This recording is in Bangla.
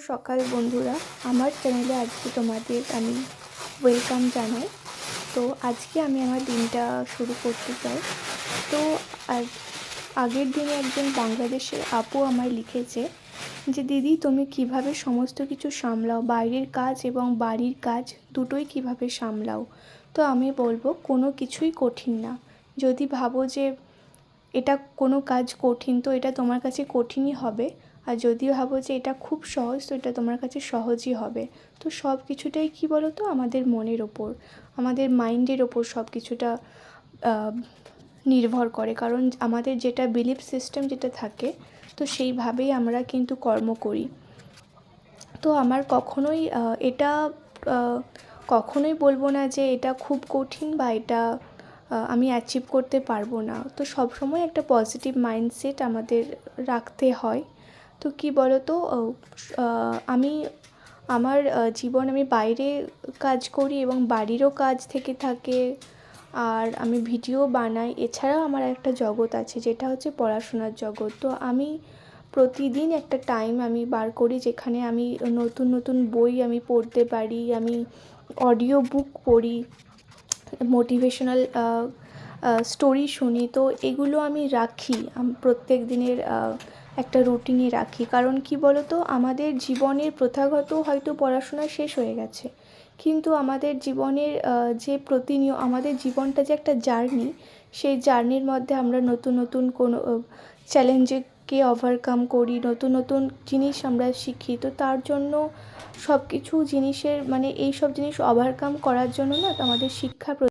সকাল বন্ধুরা, আমার চ্যানেলে আজকে তোমাদের আমি ওয়েলকাম জানাই। তো আজকে আমি আমার দিনটা শুরু করতে চাই। তো আগের দিনে একজন বাংলাদেশের আপু আমায় লিখেছে যে দিদি, তুমি কিভাবে সমস্ত কিছু সামলাও, বাইরের কাজ এবং বাড়ির কাজ দুটোই কিভাবে সামলাও। তো আমি বলবো, কোনো কিছুই কঠিন না। যদি ভাবো যে এটা কোনো কাজ কঠিন, তো এটা তোমার কাছে কঠিনই হবে। আর যদি ভাবো যে এটা খুব সহজ, তো এটা তোমার কাছে সহজই হবে। তো সব কিছুটাই কী বলো তো, আমাদের মনের ওপর, আমাদের মাইন্ডের ওপর সব কিছুটা নির্ভর করে। কারণ আমাদের যেটা বিলিফ সিস্টেম যেটা থাকে, তো সেইভাবেই আমরা কিন্তু কর্ম করি। তো আমার এটা কখনোই বলবো না যে এটা খুব কঠিন বা এটা আমি অ্যাচিভ করতে পারবো না। তো সবসময় একটা পজিটিভ মাইন্ডসেট আমাদের রাখতে হয়। তো কী বলো তো, আমি আমার আমি বাইরে কাজ করি এবং বাড়িরও কাজ থেকে থাকে, আর আমি ভিডিও বানাই। এছাড়াও আমার একটা জগৎ আছে, যেটা হচ্ছে পড়াশোনার জগৎ। তো আমি প্রতিদিন একটা টাইম আমি বার করি, যেখানে আমি নতুন নতুন বই আমি পড়তে পারি, আমি অডিও বুক পড়ি, মোটিভেশনাল স্টোরি শুনি। তো এগুলো আমি রাখি, প্রত্যেক দিনের একটা রুটিনে রাখি। কারণ কি বলো তো, আমাদের জীবনের প্রথাগত হয়তো পড়াশোনা শেষ হয়ে গেছে, কিন্তু আমাদের জীবনের আমাদের জীবনটা যে একটা জার্নি, সেই জার্নির মধ্যে আমরা নতুন নতুন কোনো চ্যালেঞ্জকে ওভারকাম করি, নতুন নতুন জিনিস আমরা শিখি। তো তার জন্য সব কিছু জিনিসের এই সব জিনিস ওভারকাম করার জন্য না, তো আমাদের শিক্ষা